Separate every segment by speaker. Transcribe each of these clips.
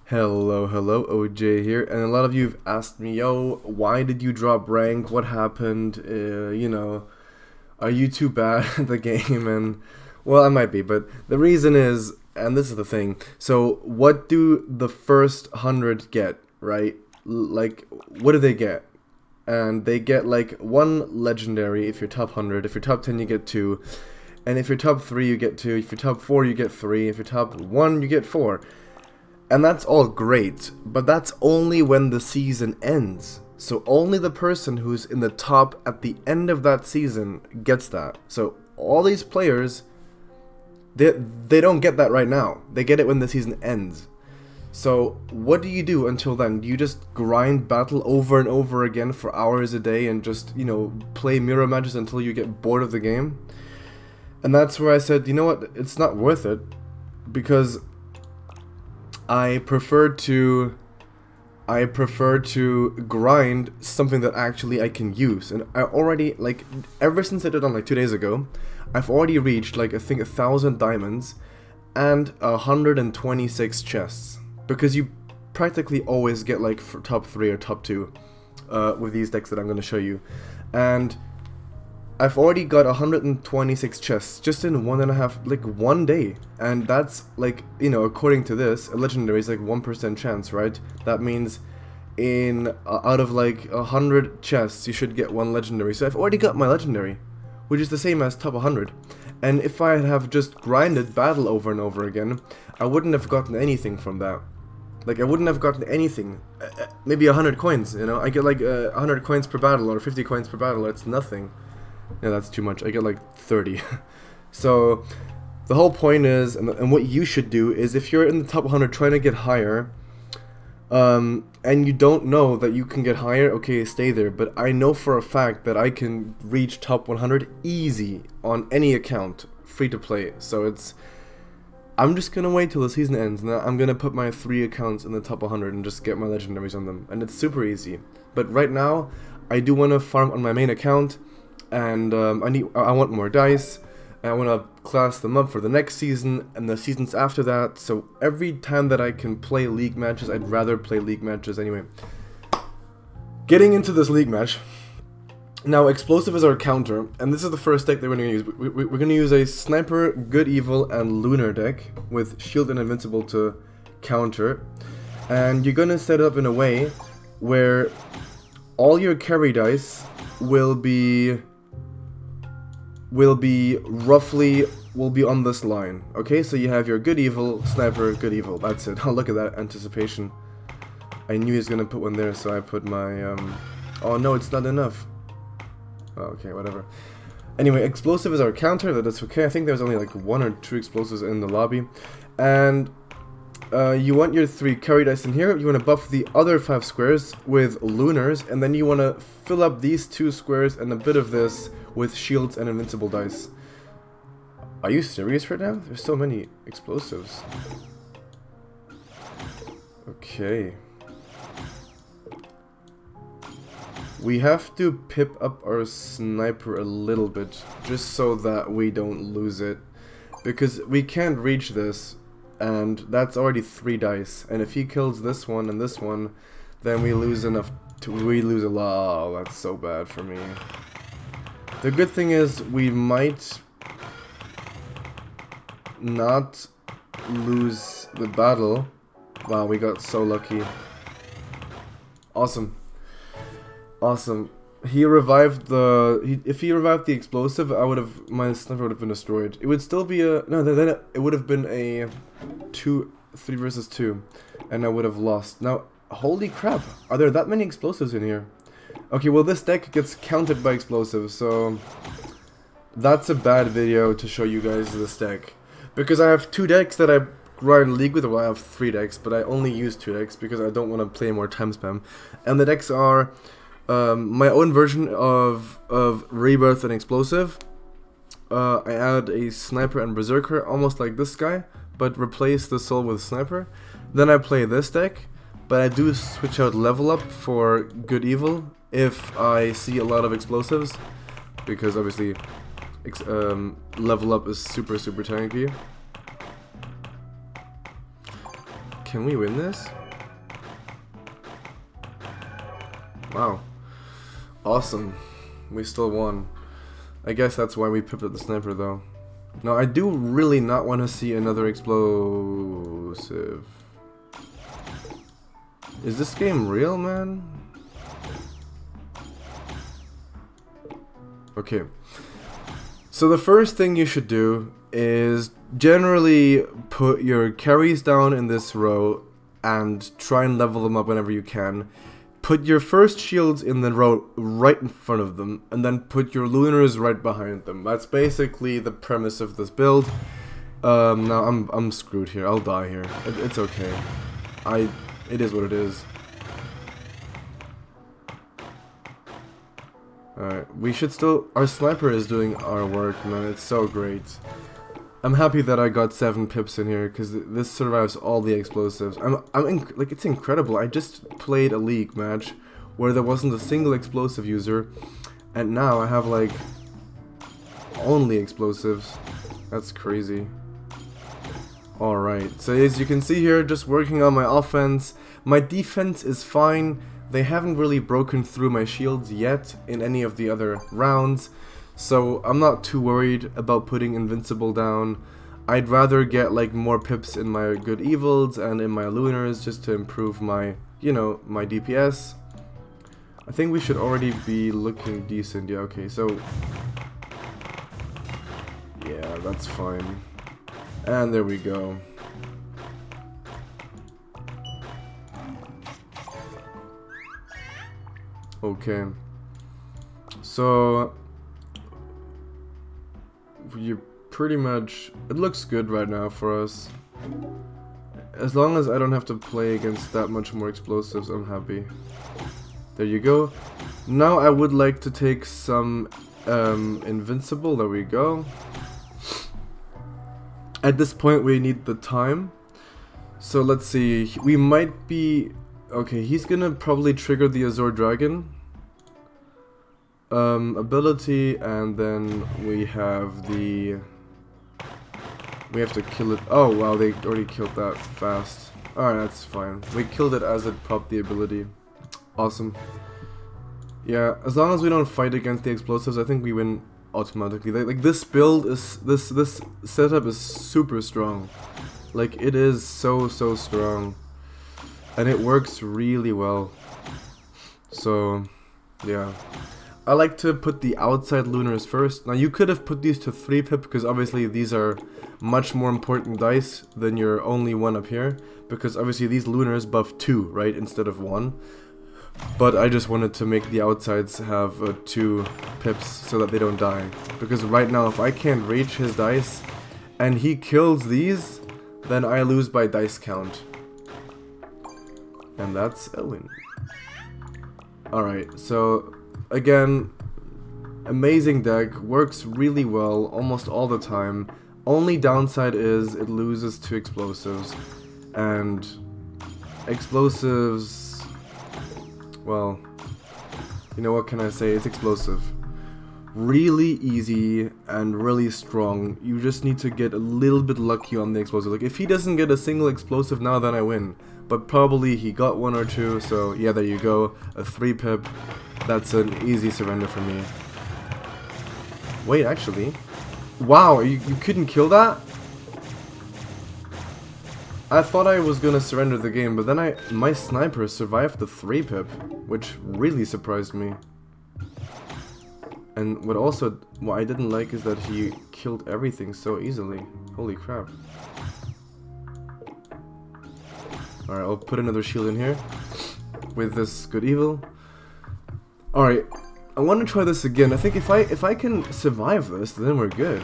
Speaker 1: Hello, OJ here, and a lot of you have asked me, yo, why did you drop rank? What happened? Are you too bad at the game? And, well, I might be, but the reason is, and this is the thing, so what do the first 100 get, right? Like, what do they get? And they get, like, one legendary if you're top 100, if you're top 10 you get two, and if you're top 3 you get two, if you're top 4 you get 3, if you're top 1 you get 4. And that's all great, but that's only when the season ends. So only the person who's in the top at the end of that season gets that. So all these players, they don't get that right now. They get it when the season ends. So what do you do until then? Do you just grind battle over and over again for hours a day and just, play mirror matches until you get bored of the game? And that's where I said, you know what, it's not worth it, because I prefer to grind something that actually I can use. And I already, like, ever since I did it on like 2 days ago, I've already reached like I think 1,000 diamonds and 126 chests, because you practically always get like for top 3 or top 2 with these decks that I'm going to show you. And I've already got 126 chests just in 1 day, and that's like, according to this, a legendary is like 1% chance, right? That means in out of like 100 chests, you should get one legendary. So I've already got my legendary, which is the same as top 100. And if I have just grinded battle over and over again, I wouldn't have gotten anything from that. Like, I wouldn't have gotten anything. Maybe 100 coins, I get like 100 coins per battle or 50 coins per battle. It's nothing. Yeah, that's too much. I get like 30. So the whole point is, and what you should do is, if you're in the top 100 trying to get higher, and you don't know that you can get higher, okay, stay there. But I know for a fact that I can reach top 100 easy on any account, free to play. So I'm just gonna wait till the season ends, and I'm gonna put my 3 accounts in the top 100 and just get my legendaries on them, and it's super easy. But right now, I do want to farm on my main account. And I want more dice, and I want to class them up for the next season and the seasons after that. So every time that I can play league matches, I'd rather play league matches anyway. Getting into this league match, now explosive is our counter, and this is the first deck that we're going to use. We're going to use a sniper, good, evil, and lunar deck with shield and invincible to counter, and you're going to set it up in a way where all your carry dice will be on this line. Okay, so you have your good, evil, sniper, good, evil. That's it. Oh, look at that anticipation. I knew he was gonna put one there, so I put my oh no, it's not enough. Oh, okay, whatever. Anyway, explosive is our counter. That's okay. I think there's only like 1 or 2 explosives in the lobby, and you want your 3 carry dice in here. You want to buff the other 5 squares with lunars, and then you want to fill up these 2 squares and a bit of this with shields and invincible dice. Are you serious right now? There's so many explosives. Okay. We have to pip up our sniper a little bit, just so that we don't lose it, because we can't reach this. And that's already 3 dice, and if he kills this one and this one, then we lose a lot. Oh, that's so bad for me. The good thing is we might not lose the battle. Wow, we got so lucky. Awesome. He revived if he revived the explosive, my sniper would have been destroyed. It would still be then it would have been a 3 versus 2, and I would have lost. Now, holy crap, are there that many explosives in here? Okay, well, this deck gets counted by explosives, so that's a bad video to show you guys this deck, because I have 2 decks that I grind league with. Well, I have 3 decks, but I only use 2 decks because I don't want to play more time spam, and the decks are my own version of Rebirth and Explosive. I add a Sniper and Berserker, almost like this guy, but replace the soul with Sniper. Then I play this deck, but I do switch out Level Up for Good Evil if I see a lot of explosives, because obviously Level Up is super tanky. Can we win this? Wow. Awesome. We still won. I guess that's why we pipped at the sniper though. No, I do really not want to see another explosive. Is this game real, man? Okay. So the first thing you should do is generally put your carries down in this row and try and level them up whenever you can. Put your first shields in the row right in front of them, and then put your lunars right behind them. That's basically the premise of this build. Now I'm screwed here. I'll die here. It's okay. It is what it is. Alright, we should still... Our sniper is doing our work, man. It's so great. I'm happy that I got 7 pips in here, because this survives all the explosives. Like, it's incredible. I just played a league match where there wasn't a single explosive user, and now I have, like, only explosives. That's crazy. Alright, so as you can see here, just working on my offense. My defense is fine. They haven't really broken through my shields yet in any of the other rounds, so I'm not too worried about putting Invincible down. I'd rather get like more pips in my good evils and in my lunars just to improve my, you know, my DPS. I think we should already be looking decent. Yeah, okay, so yeah, that's fine. And there we go. Okay, so you pretty much, it looks good right now for us. As long as I don't have to play against that much more explosives, I'm happy. There you go. Now I would like to take some Invincible. There we go. At this point we need the time, so let's see, we might be... Okay, he's gonna probably trigger the Azure Dragon ability, and then we have the... We have to kill it. Oh wow, they already killed that fast. Alright, that's fine. We killed it as it popped the ability. Awesome. Yeah, as long as we don't fight against the explosives, I think we win automatically. Like this build is... This setup is super strong. Like, it is so strong. And it works really well. So, yeah. I like to put the outside lunars first. Now, you could have put these to 3 pip, because obviously these are much more important dice than your only one up here. Because obviously these lunars buff 2, right, instead of 1. But I just wanted to make the outsides have 2 pips so that they don't die. Because right now, if I can't reach his dice, and he kills these, then I lose by dice count. And that's a win. Alright, so again, amazing deck, works really well almost all the time. Only downside is it loses to explosives. And explosives, well, you know, what can I say? It's explosive. Really easy and really strong. You just need to get a little bit lucky on the explosive. Like, if he doesn't get a single explosive now, then I win. But probably he got 1 or 2, so yeah, there you go. A 3 pip. That's an easy surrender for me. Wait, actually. Wow, you couldn't kill that? I thought I was gonna surrender the game, but then my sniper survived the 3 pip, which really surprised me. And what I didn't like is that he killed everything so easily. Holy crap. Alright, I'll put another shield in here with this good evil. Alright, I want to try this again. I think if I can survive this, then we're good.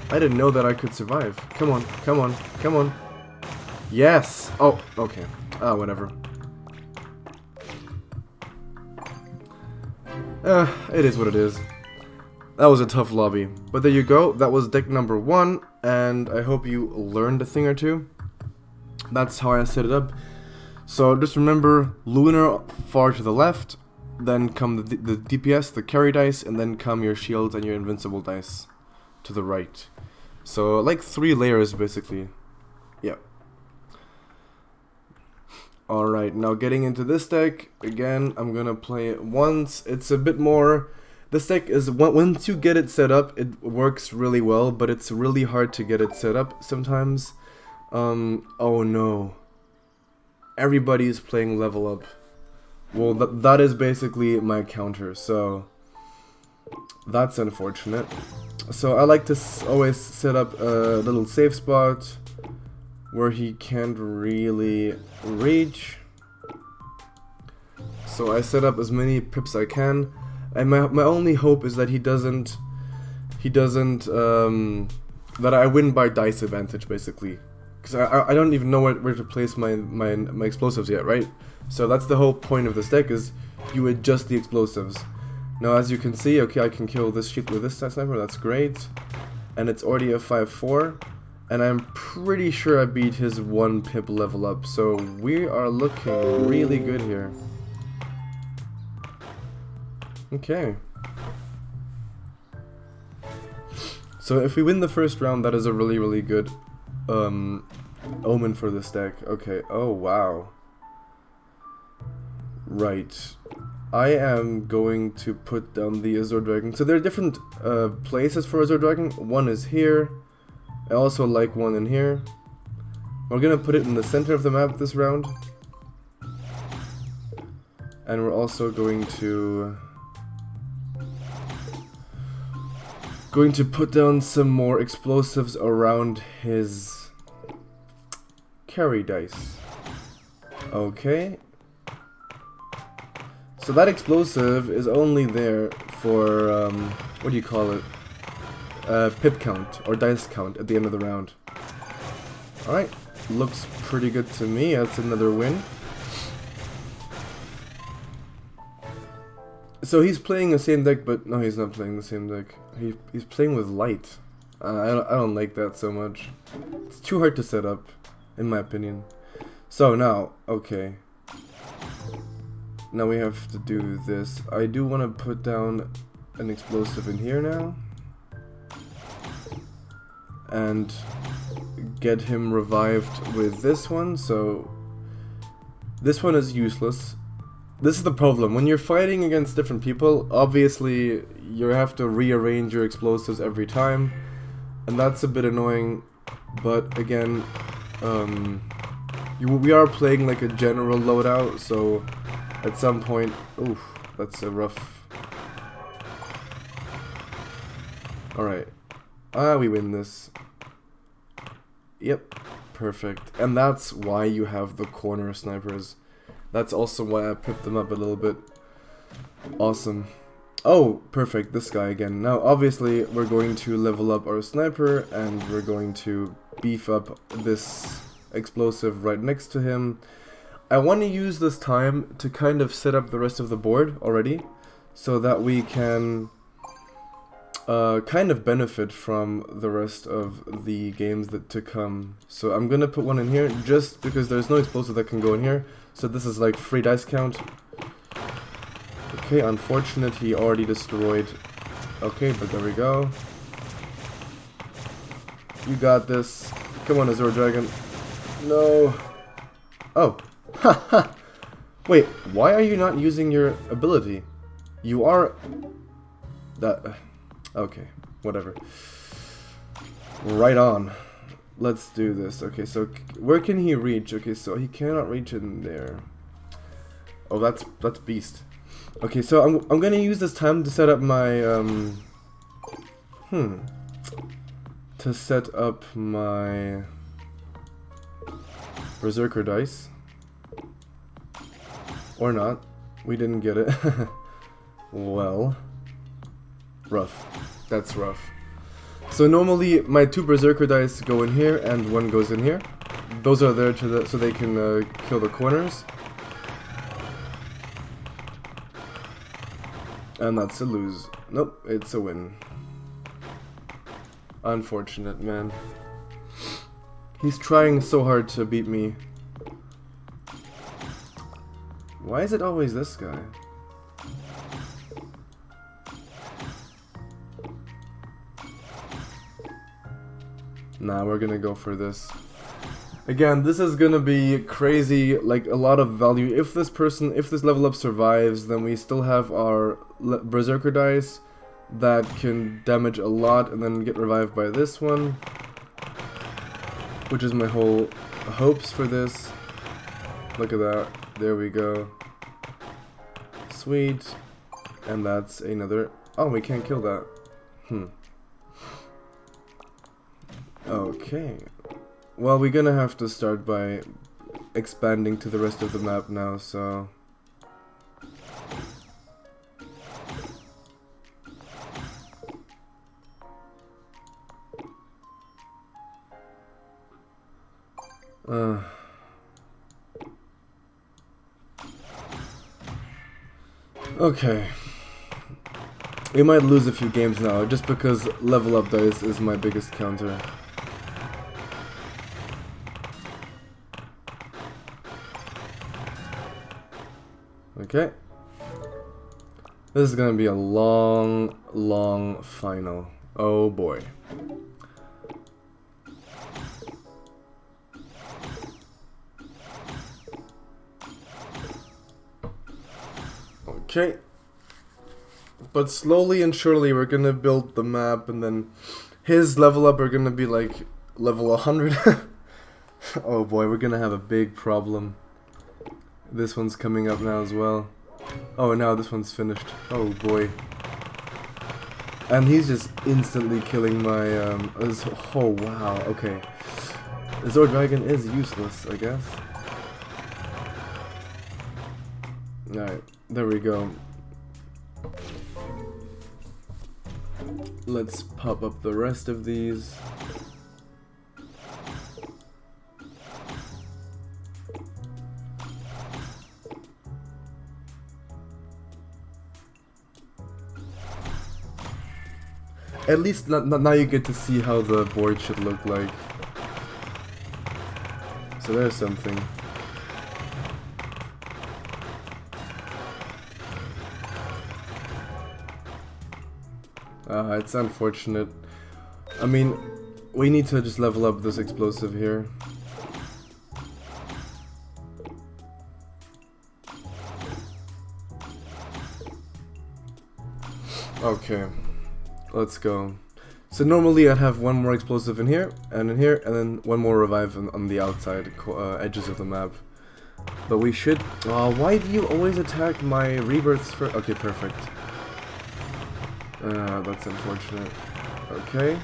Speaker 1: I didn't know that I could survive. Come on, come on, come on. Yes! Oh, okay. Ah, whatever. It is what it is. That was a tough lobby. But there you go, that was deck number 1, and I hope you learned a thing or two. That's how I set it up. So just remember, lunar far to the left, then come the DPS, the carry dice, and then come your shields and your invincible dice to the right. So like 3 layers basically. Yeah. Alright, now getting into this deck, again, I'm gonna play it once. It's a bit more... This deck is, once you get it set up, it works really well, but it's really hard to get it set up sometimes. Oh no. Everybody's playing level up. Well, that is basically my counter, so... That's unfortunate. So I like to always set up a little safe spot where he can't really reach. So I set up as many pips I can, and my only hope is that he doesn't that I win by dice advantage, basically, because I don't even know where to place my explosives yet, right? So that's the whole point of this deck, is you adjust the explosives. Now, as you can see, okay, I can kill this shit with this sniper, that's great. And it's already a 5-4. And I'm pretty sure I beat his 1 pip level up. So we are looking really good here. Okay. So if we win the first round, that is a really, really good omen for this deck. Okay, oh wow. Right. I am going to put down the Azure Dragon. So there are different places for Azure Dragon. One is here. I also like one in here. We're gonna put it in the center of the map this round. And we're also going to put down some more explosives around his carry dice. Okay. So that explosive is only there for, what do you call it? Pip count, or dice count at the end of the round. Alright, looks pretty good to me. That's another win. So he's playing the same deck, but no, he's not playing the same deck. He's playing with light. I don't like that so much. It's too hard to set up, in my opinion. So now, okay. Now we have to do this. I do want to put down an explosive in here now. And get him revived with this one. So this one is useless. This is the problem. When you're fighting against different people, obviously you have to rearrange your explosives every time. And that's a bit annoying. But again, we are playing like a general loadout, so at some point... Oof, that's a rough... Alright. We win this. Yep, perfect. And that's why you have the corner snipers. That's also why I pipped them up a little bit. Awesome. Oh, perfect, this guy again. Now, obviously, we're going to level up our sniper, and we're going to beef up this explosive right next to him. I want to use this time to kind of set up the rest of the board already, so that we can kind of benefit from the rest of the games to come. So I'm gonna put one in here, just because there's no explosive that can go in here, so this is like free dice count. Okay, unfortunate, he already destroyed. Okay, but there we go. You got this. Come on, Azure Dragon. No. Oh. Haha. Wait, why are you not using your ability? You are... That... Okay, whatever. Right on. Let's do this. Okay, so where can he reach? Okay, so he cannot reach in there. Oh, that's beast. Okay, so I'm gonna use this time to set up my to set up my Berserker dice. Or not. We didn't get it. Well, rough. That's rough. So normally my 2 Berserker dice go in here and 1 goes in here. Those are there so they can kill the corners. And that's a lose. Nope, it's a win. Unfortunate, man. He's trying so hard to beat me. Why is it always this guy? Nah, we're gonna go for this. Again, this is gonna be crazy, like a lot of value. If this level up survives, then we still have our Berserker dice that can damage a lot and then get revived by this one, which is my whole hopes for this. Look at that. There we go. Sweet. And that's another... Oh, we can't kill that. Okay. Well, we're gonna have to start by expanding to the rest of the map now, so... Okay. We might lose a few games now, just because level up dice is my biggest counter. Okay. This is gonna be a long, long final. Oh boy. Okay. But slowly and surely we're gonna build the map, and then his level up are gonna be like level 100. Oh boy, we're gonna have a big problem. This one's coming up now as well. Oh, now this one's finished. Oh boy. And he's just instantly killing my oh wow, okay. The Zord Dragon is useless, I guess. Alright, there we go. Let's pop up the rest of these. At least now you get to see how the board should look like. So there's something. It's unfortunate. I mean, we need to just level up this explosive here. Okay, let's go. So normally I'd have one more explosive in here, and then one more revive on the outside edges of the map. But we should... why do you always attack my rebirths first? Okay, perfect. That's unfortunate. Okay.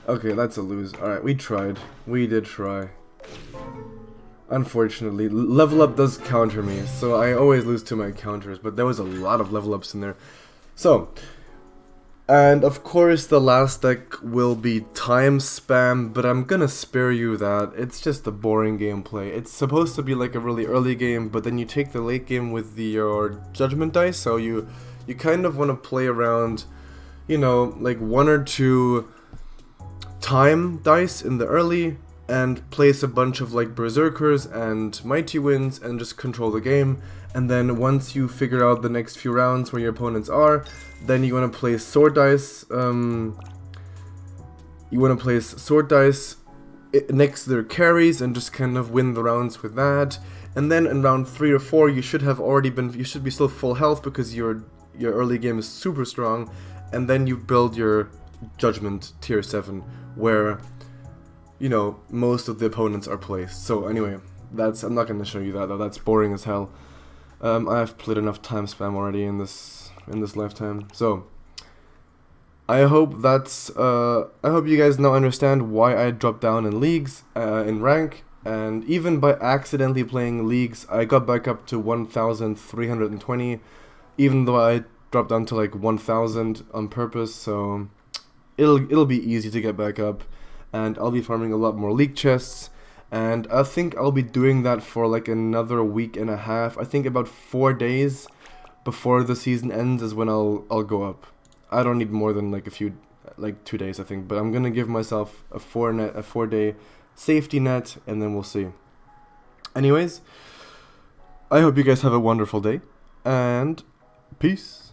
Speaker 1: Okay, that's a lose. Alright, we tried. We did try. Unfortunately, level up does counter me, so I always lose to my counters, but there was a lot of level ups in there. So, and of course the last deck will be time spam, but I'm gonna spare you that. It's just a boring gameplay. It's supposed to be like a really early game, but then you take the late game with your judgment dice, so you kind of want to play around, you know, like 1 or 2 time dice in the early, and place a bunch of like berserkers and mighty winds and just control the game. And then once you figure out the next few rounds where your opponents are, then you want to place sword dice. You want to place sword dice next to their carries and just kind of win the rounds with that. And then in round 3 or 4, you should be still full health because your early game is super strong. And then you build your judgment tier 7 where, you know, most of the opponents are placed. So anyway, I'm not going to show you that though. That's boring as hell. I've played enough time spam already in this lifetime. So I hope you guys now understand why I dropped down in leagues, in rank, and even by accidentally playing leagues, I got back up to 1,320, even though I dropped down to like 1,000 on purpose. So it'll be easy to get back up, and I'll be farming a lot more league chests. And I think I'll be doing that for like another week and a half. I think about 4 days before the season ends is when I'll go up. I don't need more than like 2 days, I think. But I'm gonna give myself a 4-day safety net, and then we'll see. Anyways, I hope you guys have a wonderful day, and peace.